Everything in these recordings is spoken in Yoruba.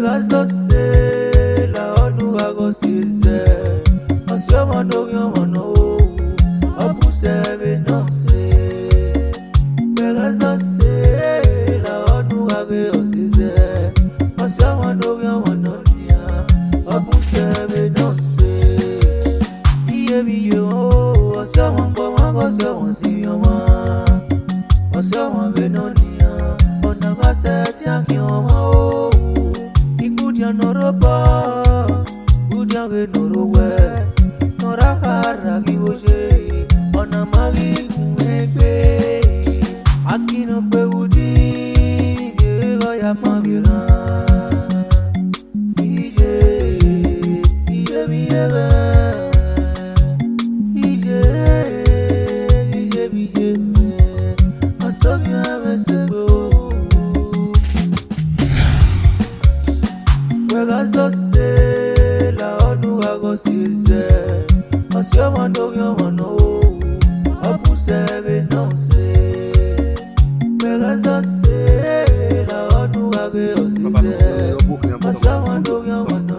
Pegazose la onu agosise Osioma no yomono Opuse benose Pegazose la onu agosise Osioma no yomono Opuse benose Iye biyo Osioma ngoma ngose siyoma Osioma benonia Onagase tiakioma Ikudia noroba Udia ge norowe Norakara kiboje Onamagi kumegbe Akino pe udi Geva ya mabira Ije Ije biyebe Ije Ije biyebe Asobya mesebo Pegazose la onu agosise Osioma no yomono Opuse benose Pegazose la onu agosise Osioma no yomono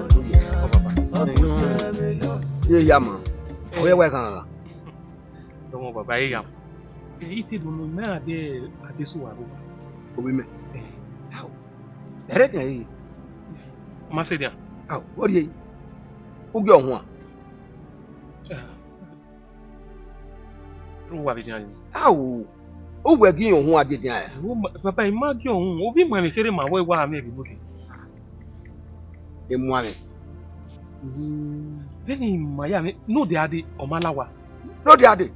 Opuse benose Ye yama. Oye wa kan. Domo baba ye yam. Iti dunu me ade suwa ro. Obi me. How? Ere kan yi. Ma se dia. How? What ye? Ugi ohun a. Ro wa bi dia ni. How? O we gi ohun ade dia ya. Baba e ma gi ohun, obi ma me kere ma we wa me bi buki. Emu ame. Veni ma ya me no de ade o malawa. No de ade.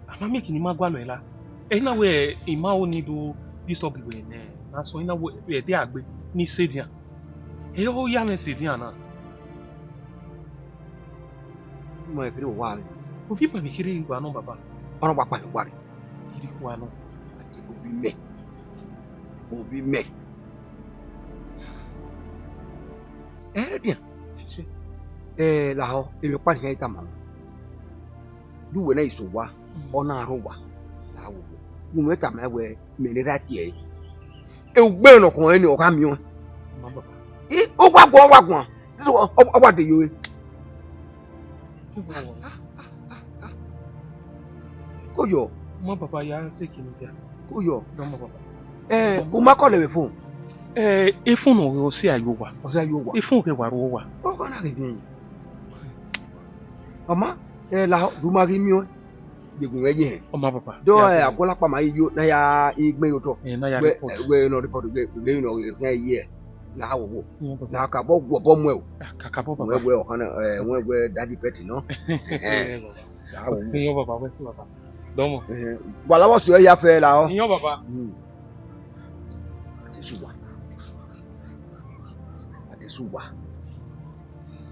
Ama make ni ma gwa lo ela. E na we ima o ni do disturb we ne. Na so ina we de agbe ni se dia. E o ya me se dia na. Mo e kire wa re. Obi ma me kere wa no baba. Ono pa pa wa re. Iri wa no. Obi me. Obi me. Ere dia. La ho e me pa ni ta ma. Duwe na iso wa. Ona arowa. La wo. Wo me ta ma we me ni ra ti e. E o gbe no kan ni o ka mi o. Ma baba. O wa gun. O wa de yo e. Ko yo. Ma baba ya se kini dia. Ko yo. Domo baba. O ma call le phone. E phone o si ayo wa. O sa yo wa. E phone ke wa ro wa. O ka na ke bi. Mama, la du ma ri mi o. De gun eje. O ma baba. Do akola pa ma yo na ya igbe yo to. Na ya report. We no report we no kan ye. La wo. La ka bo wo bo mu e. Kaka bo baba. We o kan we daddy pet no. La wo. Yo baba, we si baba. Domo. Wala wo so ya fe la o. Yo baba. Adesuwa. Adesuwa.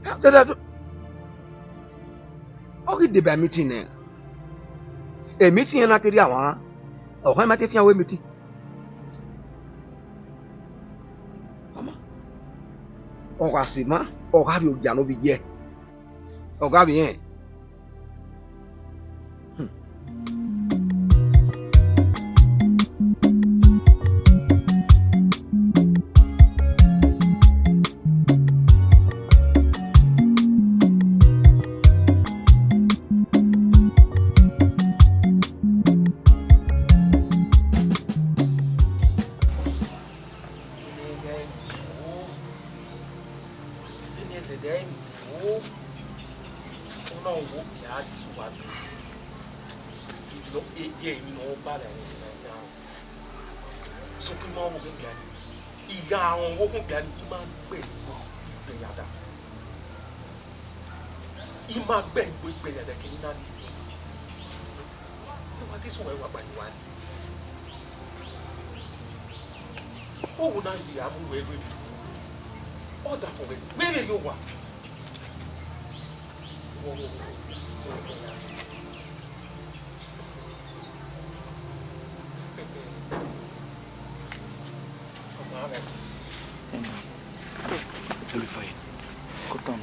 Ha Oki de ba meeting e. E meeting na teri awon. O kan ma te fi awon meeting. Mama. O ka si ma, o ka bi o ja no bi je. O ka bi yen. Ima gbe igbe ya de kini na ni. Wa ti so we wa pa ni wa. O na yi amu we we. O da fo we. Mere yo wa. You'll be fine. Go down.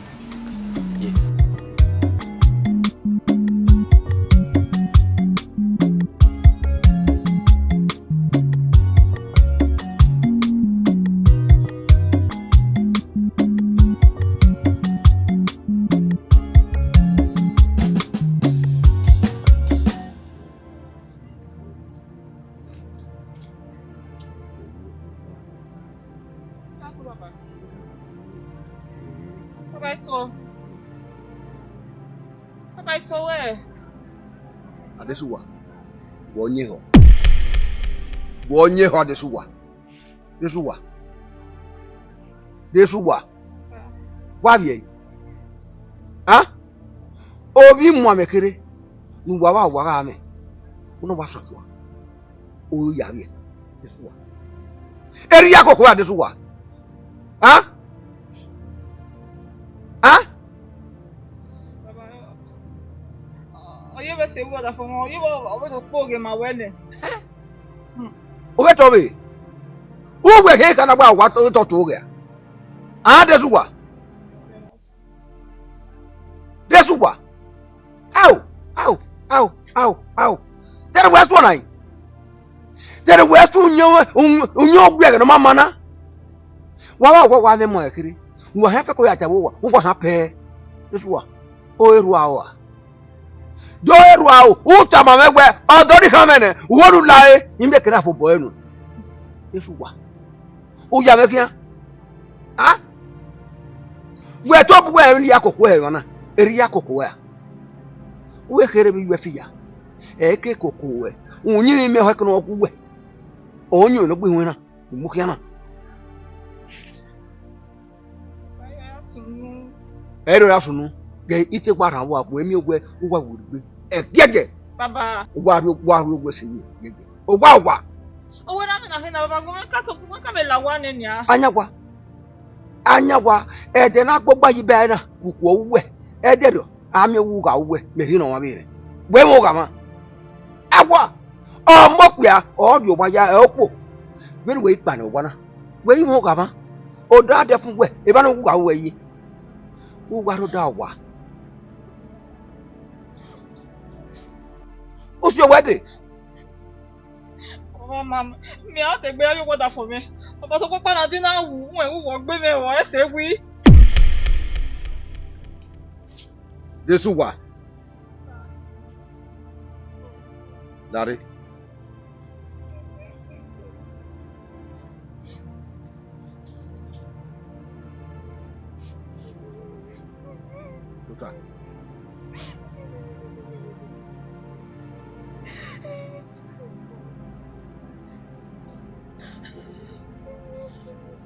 Papa it's where? Adesuwa. Wonyeho. Wonyeho adesuwa. Desuwa. Desuwa. Wabie. Ah? Obi mu amekere. Nuwa wa ame. Uno wa sofwa. O yawe. Desuwa. Eri yakoko adesuwa. Ah? Ah? You ever say what for more? You over the program my wedding. Owe tobe. Uwe ke kana gba wa to to ge. Ah desuwa. Desuwa. Ow. There was one I. There was two unyo gbe no mama na. Wa me mo ekiri. Wo hefe ko ya tawo wo ha pe. Desuwa. O eru awa. Do eru awo. Uta ma megbe. Odori kamene. Woru lae. Imbe kena fo boy nu. Desuwa. O ya me kian. Ah? We to bu we ri akoko e wana. Eri akoko e. We kere bi we fiya. Eke koko we. Unyi me ho kono ogwe. Onyo no gbe wena. Mu kiana. Ero ya sunu. Ge ite gbara wa ko emi ogwe ugwa wurugbe. Gege. Baba. Ugwa ogwe si ni. Gege. Ugwa. Owo na me na he na baba go me ka to ku ka me la wa ne nia. Anyagwa ede na gbogba yi be na kuku owwe. Ede do ami wu ga owwe meri no wa bere. We mo ga ma. Agwa. O mo pia o di oba ya e opo. Bere we ipa na ogwa na. We mo ga ma. O da de fun we e ba no wu ga owwe yi. Wu ga ro da wa. O se wede. Oh mama, me out the baby water for me. Papa so papa na dinner wu wo gbe me wo e se wi. Desuwa. Dari. Tuta.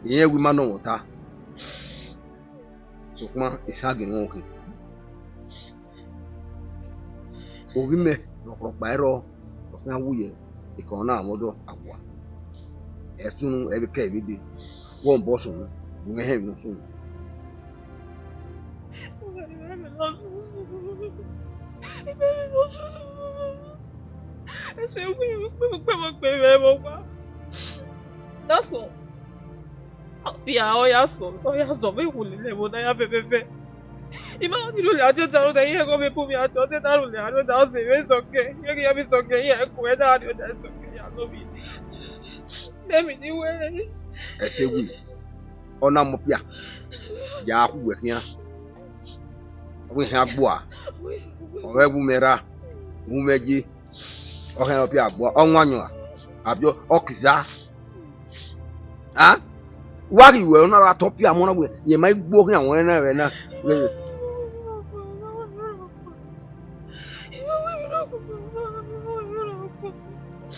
Iye wi mano wota. So kuma isagi nwoke. Obi me lokro pairo lokna wuye ikona amodo agwa. Esunu ebike ebide. Won boso nu. Nwe he nu so. Ese wi pe mo pa. That's all. Oya so me wulile mo na ya pepepe. Ima ni lo le aje taro de ye go me pu mi ati o te taro le aro da o se we soke. Ye ki ya mi soke ye ku e da ni o da soke ya lo bi. Demi ni we. Esewi. Ona mo pia. Ya ku we kian. We ha gbo a. O we bu mera. Mu meji. O he no pia gbo. O nwanyo a. Abio okiza. Ah? Wagi we na ra topia mo na we ye mai gbo kian won na we na.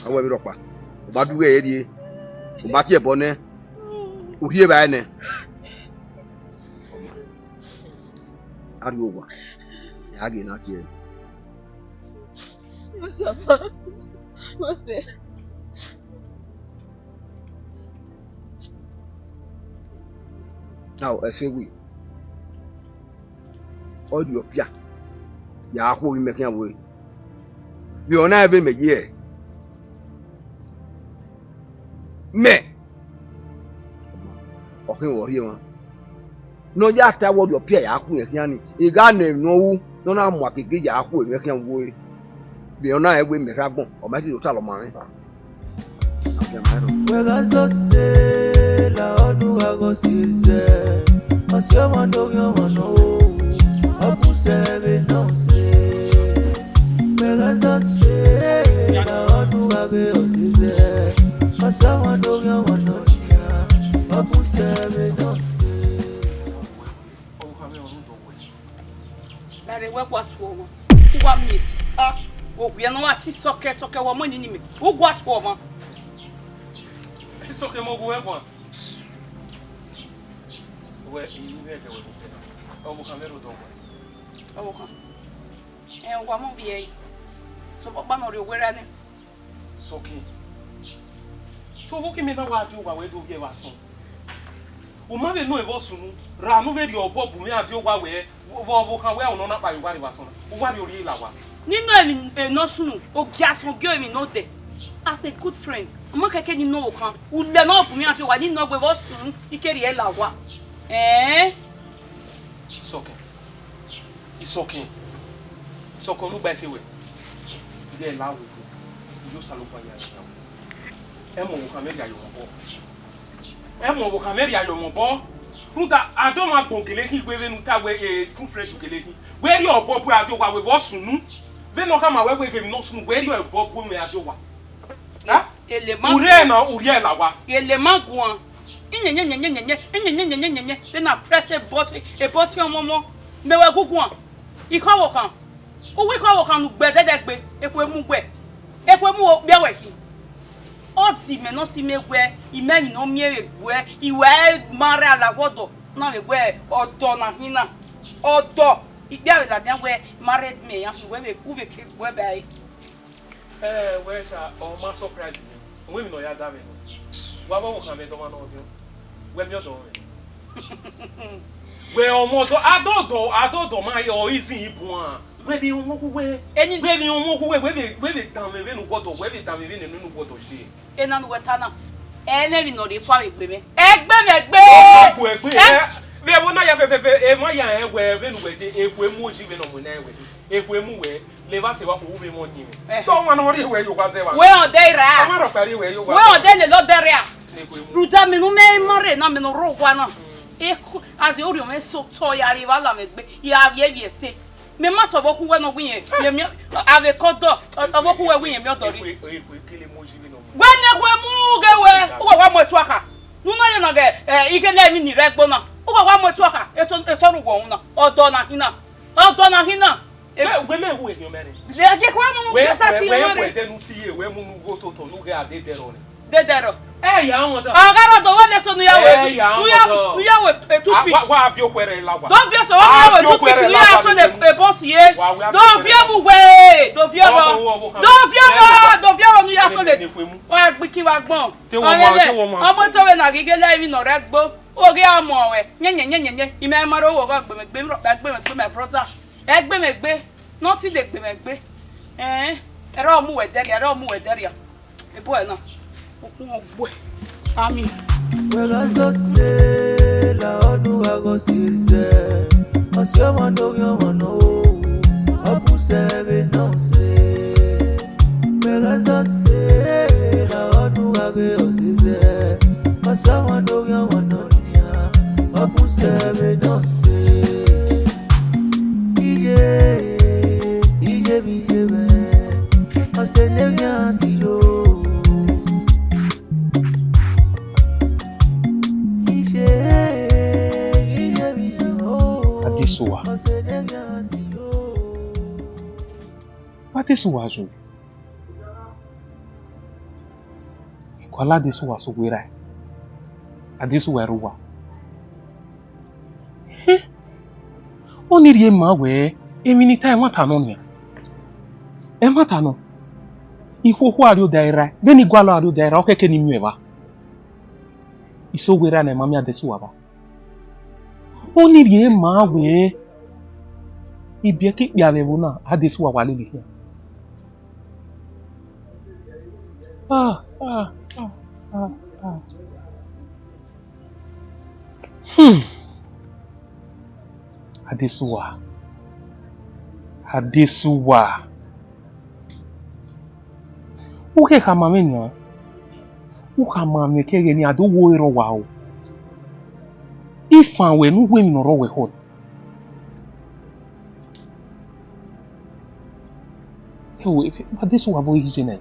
Awe bi ropa. O ba duwe ye die. O ba ti e bo ne. O hie ba ne. Ari ogwa. Ya ge na tie. Você. Now, I say we. All your pia. Ya who we making away. We are not even a year. Me. Okay, what here? No, ya after what your pia ya who is yanni. You got name no. No, no, I'm walking. Ya who we making away. We are not even a ragon or my little Talomani. Wegazo se la onu ago sirse. Masyo mando yo mano. Abuse be no se. Wegazo se la onu ago sirse. Masyo mando yo mano. Abuse be no se. Dare we kwa to mo. Wa mi sister. O gbe no ati soke wo mo ni me. Wo gwa to mo. Soke mo go e kwa. We ini be ke we. O bu kamero to. O kan. Wa mo bi e. So papa no re wera ni. Soke. So wo ke me na wa ju wa we do be wa so. O ma be no e bo sunu. Ra no be di obo bu me ati o wa we. Wo kan we o no na pa yo wa ri wa so. O wa ri ori la wa. Nino emi no sunu. O gia son gyo emi no de. As a good friend. Mo keke ni no kan. U le no bu me ati o wa ni no gbe bo sunu. Ikeri e la wa. Soke. Isoke. Soko nu ba ti we. Ide la wo. Yo salo pa ya. E mo wo kan me ri ayo mo bo. E mo wo kan me ri ayo mo bo. Nuta ado ma gbongele ki gbe nu ta we true friend gele ki. We ri obo bu ati o wa we vo sunu. Ve no ka ma we ke mi no sunu we ri obo bu me ati o wa. Ha? Eleman. Ure na ure la wa. Eleman guan. Nye. Then I press a button momo. Me we guguan. Iko wo kan. O we ko wo kan nu gbe dedegbe. Ekwe mu gbe. Ekwe mu be we hi. Oti me no si me gbe. Ime mi no miere gbe. Iwe mare ala wodo. Na me gbe odo na hina. Odo. Igbe awe la den we married me yan iwe me ku ve ke gbe bai. We sha o ma surprise me. We mi no ya da me. Wa wo kan me do ma no ojo. We mi odo me. We omo do adodo ma yo isin ibu an. We bi omo ku we. We bi omo ku we be dan me nu godo, we be dan me nu godo se. Ena nu wetana. Ene mi no dey fa egbe me. Egbe me gbe. Ku egbe e. Be wo na ya fefe e mo ya we nu weje eku emu oji be no mo na we. Eku emu we le ba se wa ko wo be mo ni mi. To wa no ri we yo kwa se wa. We on dey ra. Ma ro pari we yo kwa. We on dey le lo dey ra. Ruta me no me mare na me no ro kwa na. Eku as ori o me so to ya ri wa la me gbe. Ya ye bi ese. Me ma so boku we no gbe yen. Me ave kodo. Boku we yen me odori. Eku kele mo ji be no mo. Gwe mu ge we. Wo wa mo tu aka. Nu na ye na ge ige le mi ni re gbo na. Wo wa mo tu aka. Eto ru wo na. Odo na hina. Odo na hina. We me wo e mere. Le je ko mu We ta ti we mere. de nu ti ye we mu nu go to nu ge ade dero ni. Dedero. Ya won da. Agara do wale so nu yawe. Nu yawe etupi. Wa fi okwere la wa. Don't fear so one yawe etupi. Nu ya so le boss ye. Don't fear mu we. Don't fear mo. Don't fear nu ya so le. Wa gbiki wa gbon. Omo to we na gige le mi no re gbo. Ori amo we. Nye. Ime maro wo go gbe me brother. Egbe me gbe. Nothing dey gbe me gbe. Era mu we deri. Ebo e na. Okun ogbo. Ami. Wega so se la onu ago sirse. Osio mondo yo mono. Opuse be no se. Wega so se la onu ago sirse. Osio mondo yo mono nia. Opuse be no se. Ije be. Ose negya silo. Adesuwa. Adesuwa jo. Kwala Adesuwa so wera. Adesuwa ruwa. Oniri ma we emi ni tai wata no nia. E mata no. Ihoho ari o daira. Beni gwalo ari o daira o keke ni miwa. Iso wera na mami Adesuwa ba. Oniri ma we ibi ke bi ave na Adesuwa wa lele here. Adesuwa. Uke kama menya. Uka mame kege ni ado wo ero wa o. Ifan we nu we mi no ro we ho. Ewo if Adesuwa bo yi jene.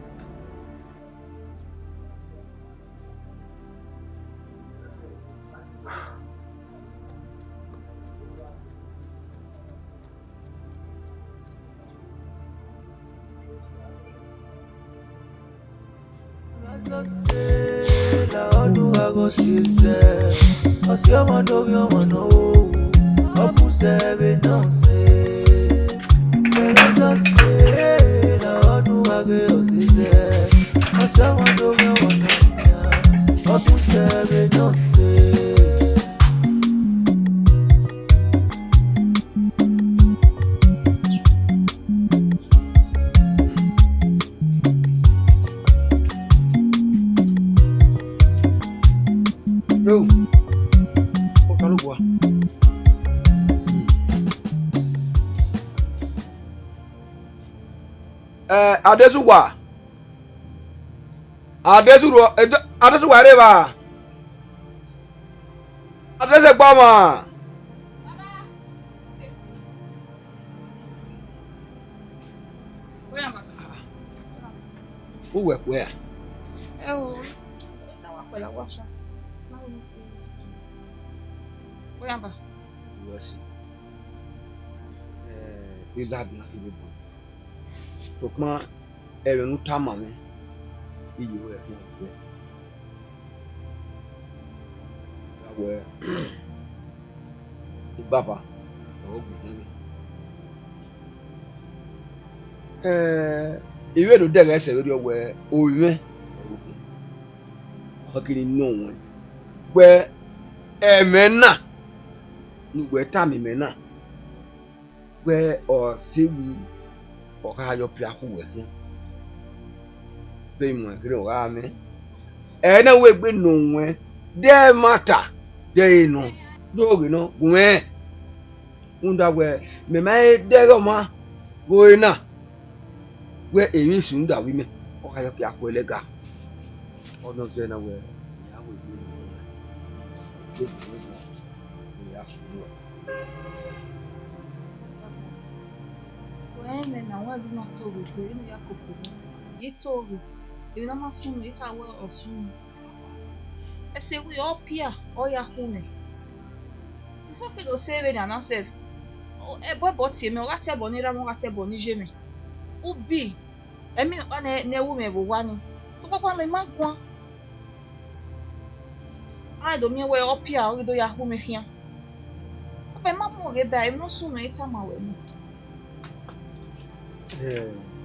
Adesuwa reba adese gbama uwe kwe pela washa oyamba yes ilad na kibo sokma ewe nu tamame iyi we fun we baba ogun iwe do dega ese lori owe owe okini no won gbe emena nugbe tami mena gbe o siwi o ka yo pia ku we hin be mo gre o ga me na we gbe no won de mata de no doge no gwe unda we me mai de go ma go ina we eyin sun da wi me o ka yo pia ku elega ono ze na we ya we ni ya sunu we na wa di na to we te ni ya kokoro yi to we e na ma sun e ka we osun ese we opia o ya hune before pe do se we na sef e boy ti me o ga te bo ni ra mo ga te bo ni je me ubi emi pa na ewu me bo wa ni to papa me ma gwan ai do mi we opia o do ya hu me hia papa ma mo ge ba e no sun me ta ma we ni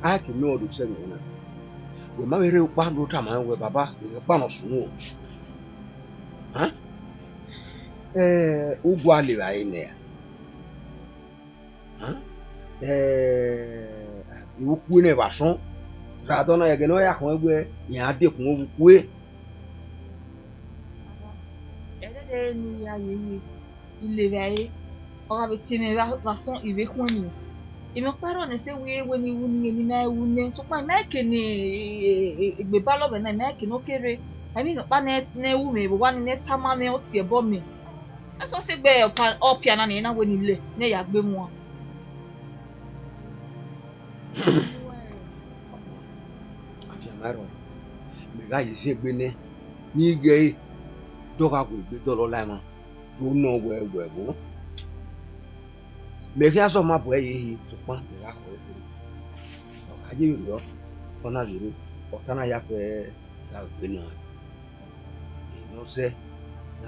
a ke no do se me na we ma were pa do ta ma we baba e pa no sun o ha ugwa le ba ine ha iwu ne ba son ra do na ye no ya kan egbe yan de kun o ku e ele ni ya ye ile raye ora be ti me va son iwe kun ni e me paro ne se we ni wu ni na ewu ne so pa me ke ni egbe ba lo be na me ke no kere ami no pa ne ewu me bo wa ni ne tama me o ti e bo me e to se gbe opia na ni na we ni le ne ya gbe mu maro me ga yi se gbe ne ni ge do ka ko gbe do lo lai mo do no we bo me fi aso ma bo yi to pa me ga ko e o ka ji yo ona zero o kana ya pe ga gbe na no se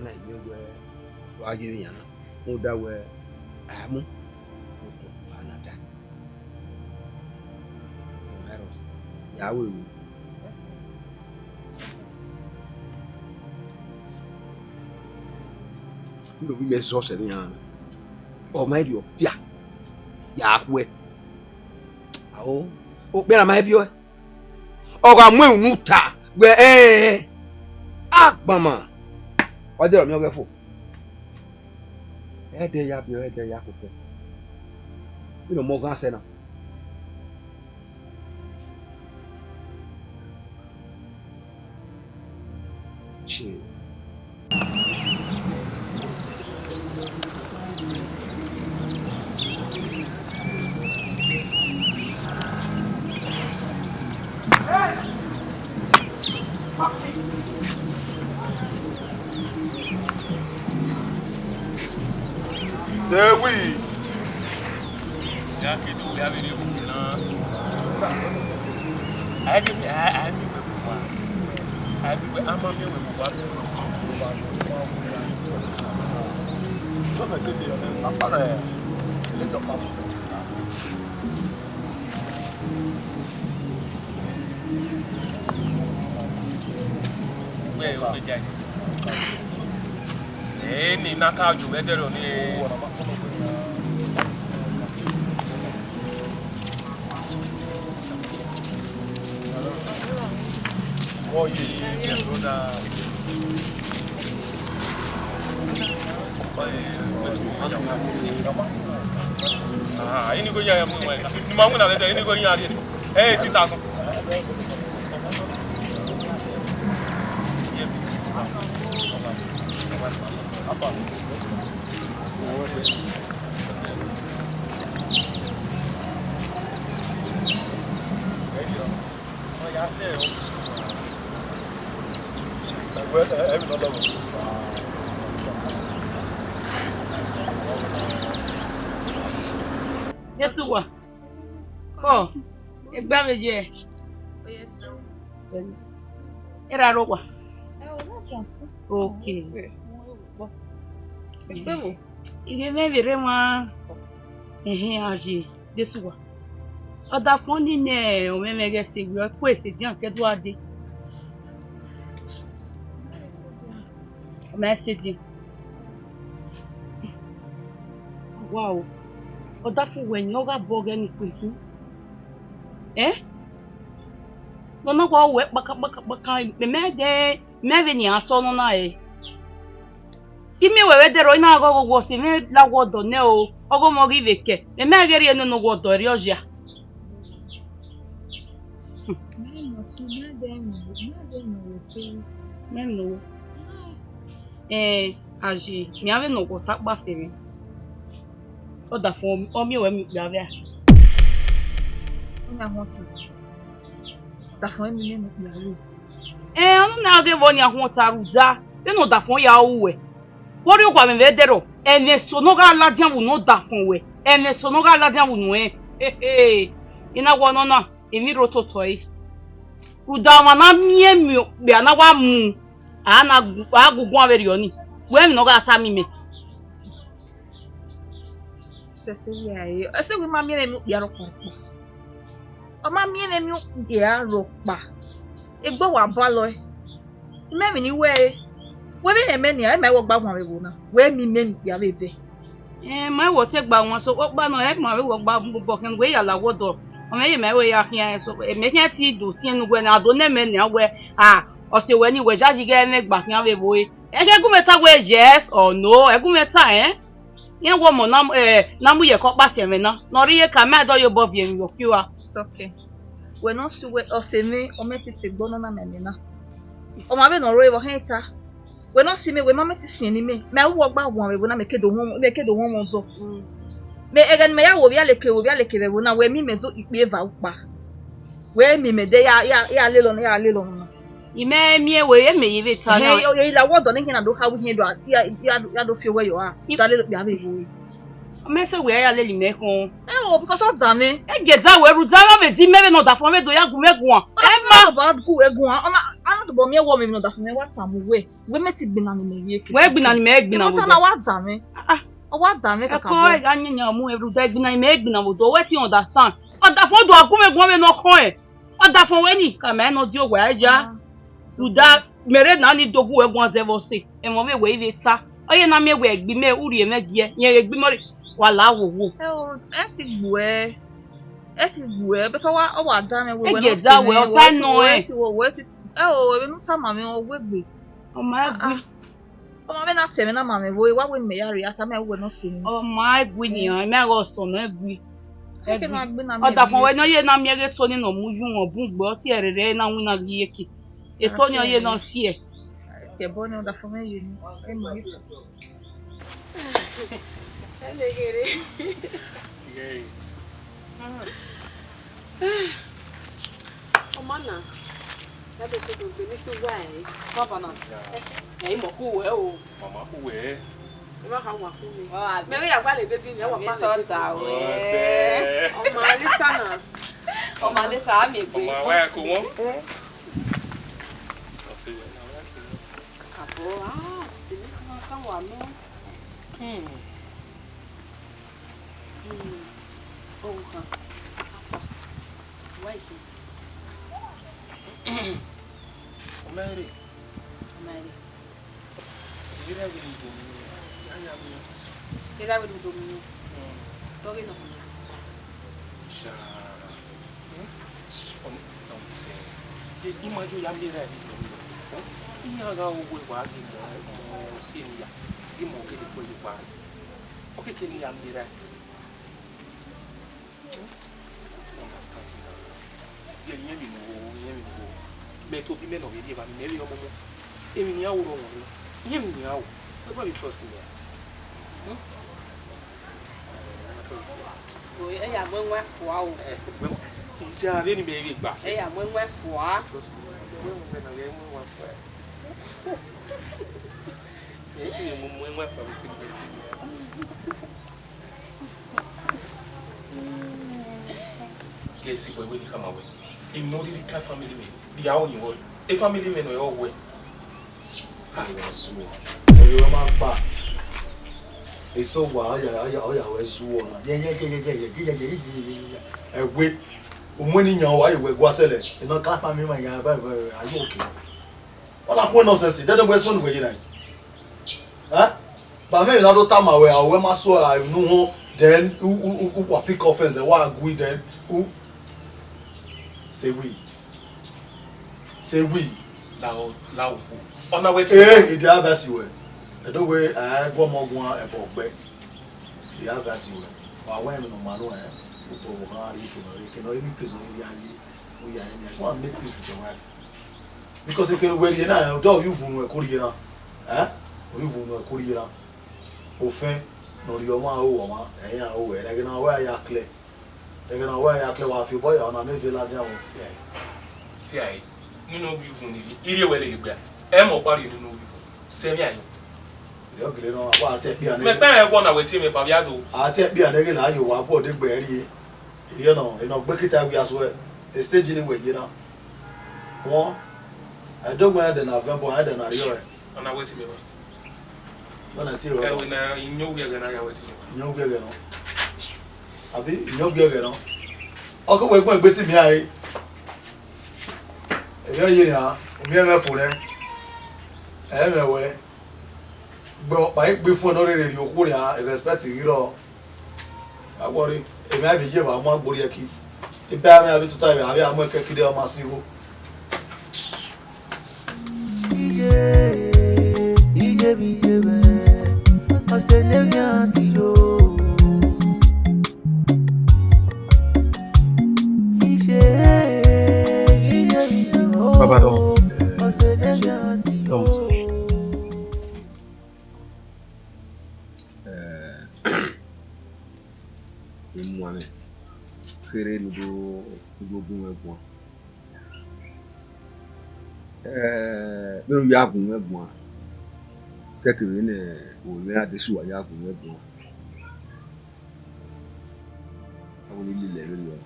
na yi we wa ji yan mo da we amu o to anada maro ya we ndo bi me so se ni an o ma ri o pia ya kwe awo o pe na ma bi o ga mu enu ta gbe agbama o de mi o ge fo e de ya bi o e de ya ko pe mi no mo gan se na chi c'est oui. Ya que tu ya venu pour là. Ai mi pour moi. Ni naka ju edero ni oh yeah brother ini go ya mu ni ma mu na le ini go ya ri 80,000 apa ya sé Yesuwa. Oh, egba meje. Yes. Era rowa. Okay. Egbewo. Ige me vere ma aje Yesuwa. Oda fun ni ne o memege segbe ko ese di an kedu ade. Ma ese di. Wow. Oda fun we ni o ga boge ni pe si. No na kwa we baka me me ni ato no na Imi wewe dero ina agogo si me la wodo ne o ogo mo gi veke. Me geri eno no wodo ri oja. Aji mi ave no go tak basiri. Oda fo o mi we mi gba ave. Una hota. Da fo mi ne mi gba ave. Anu na age bo ni ahun taruja. Be no da fo ya uwe. Wori o kwa me ve dero. Ene so no ga ladian wu no da fo we. Ene so no ga ladian wu no Ina wo no na emi roto toyi. Uda ma na mie mi be na wa mu. Ana agugun averi oni. We mi no ga ta mi me. Cecilia e. Ese we ma mi ne mi ya ro pa. O ma mi ne mi ya ro pa. Egbo wa ba lo e. Me mi ni we. We be eme ni e me wo gba won we na. We mi me mi ya le de. Ma wo te gba won so o gba no e ma we wo gba bo ken we ya la wodo. O me ye me we ya kian so e me kian ti do si enu we na do ne me ni awe o se we ni we jaji ge me gba kian we bo e ke gu meta we yes or no e gu meta yen wo mo na mu ye ko pa se me na no ri ye ka me do yo bo vie mi yo kiwa. It's okay. We no su we o se me o me ti gbo no na me ni na. O ma be no ro e wo heta. We no si me we ma me ti sin ni me wo gba won we na me kedo won mo zo. Me egen me ya wo bia leke be wo na we mi mezo ipe eva upa. We mi me de ya lelo no. Ime mi we ye me yive ta na. Hey, la wodo ni na do ha wo hin do ya do fi we yo a. Da lelo bia be wo. Me se we ya leli me kon. Because of that me. E ge da we ru da me di me no da fo me do ya gu me gun. Ma ba gu egun ana do bo me wo me no da fo me wa ta mu we. We me ti gbina ni me ye. We gbina ni me gbina wo. Mo ta na wa da me. Wa da me kaka. Ko e ga nyanya mu e ru da gbina ni me gbina wo do wetin understand. O da fo do agun me gun me no kon e. O da fo we ni ka me no di owo aja. Tu da mere na ni dogu egun azevo se. E mo me we ive ta. Oye na me we egbi me uri e me die. Yen egbi mo wala wo. E ti gbu e be to wa da me we no. E da we o ta no e. Ti wo we ti e no ta ma me o we gbe. O ma egbi. O ma be na teme na ma me wo wa we me yari ata me we no se ni. O ma egbi ni an me go so no egbi. E ke na gbe na me. O da fon we no ye na me ere to ni no muju won bun gbo si erere na wi na gi yeki. E to ni oye no si e. Ti e bo ni o da fon me ye ni. E mo ni. Omana, la be se do ni so wa papa na. Mo ku we o. Mama ku we. Ma ka wa ku mi. Me we ya gba le baby me wa pa. To da we. O ma le sana. O ma le ta mi gbe. O ma wa ko won. c'est quand on va non. Oh, ouais. Mary. Era vedo domino. Dove no? Imagine ya mira ni aga ogwe kwa gi mo sinia gi mo ke ko yi kwa o ke ni ya mira understand ya yemi mo be to bi me no bi ba me ri o mo emi ni awo ro won yemi ni awo nobody trust me o e ya mo nwa fo awo ija be ni be ri gba se e ya mo nwa fo a Yes, boy, when you come away. If not, the car family men, the own you want. A family men are all way. I was sweet. You are my back. It's so wild. I was sworn. Yeah. Wait. When in your way, we're selling. You know, car family men are you okay? Well, I'm going nonsense. That's the best one way, you huh? But maybe not time away. I wear my soul. I know. Then who pick offense? Then what agree? Then who say we? Say we. Now. On our way to. Hey, it have as you were. The way I go more one about back. The have as you were. I went no matter where. You can only prison. We are in. Want to make peace with your wife. Because you can wait now. Don't you want to call you now? Eh? You want to call you now? Often. No, your man, oh, man, and ya, oh, they're gonna wear your clay. They're gonna wear your clay while you boy on a maybe like that. See, you know, you from the idiot where you get. Or party, you know, send me. You're going to take me. I want to wait till me, Paviado. I take me and again, you are both the berry. You know, bucket I will as well. A stage anyway, you know. One, I don't wear the November, I don't know. And I wait till me. When I tell you, you know we are going to wait. You know, we're going to. Abi, you know, we're going to. I'll go with my basic me. Yeah, we are for them. Anyway, but before no radio, who are respecting you all. I worry, if I have a year, I want Buriaki. If I have to time, I have a kid on my single. Papa, don't. Kéré nous nous bon. Nous y a bon. Quelque une on a des sous à y a bon. On y les le.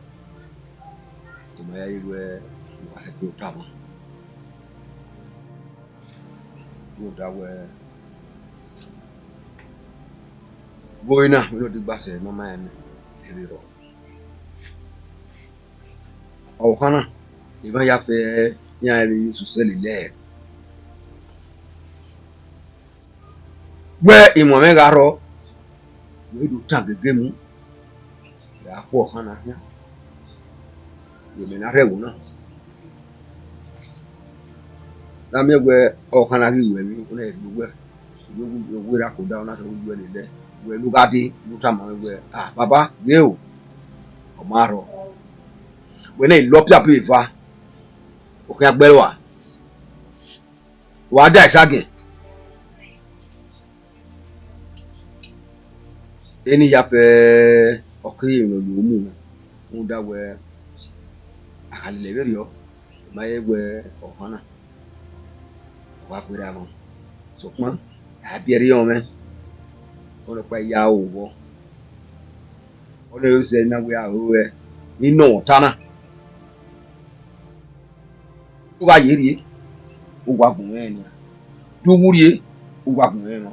Comme y a eu on va se table. On da ouais. Boina, nous de base maman Eviro. Au Hana, il va y avoir une sous-cellulaire. Ouais, il m'a mis garo. Oui, du temps de game. Il y a quoi Hana? Il m'a narré ou non? La mienne, ouais, au Hana, on est ouais. Vous racontez, on a trouvé les deux. Ouais, nous gardez, nous t'amènons, ouais. Ah, papa, Léo, Omaro. When I lock up with her, okay, Belwa. What dies again? Any yape, okay, you know, you move. That were I can live you, my way of honor. What would I want? So, man, happy young man. On a quite yaw. Only you say now we are where you know, Tana. Why ye? ugwagun eni du wurie ugwagun eno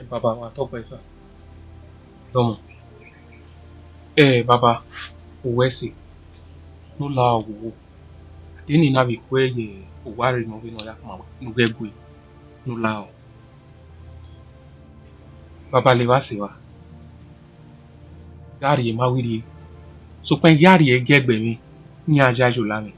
baba wa topo esa domo baba uwesi no la wo deni na bi kweye uwari no bi no ya ma ngegwe no la o baba le wa se wa yari ma wiri so pen yari e gegbe mi ni ajajo la mi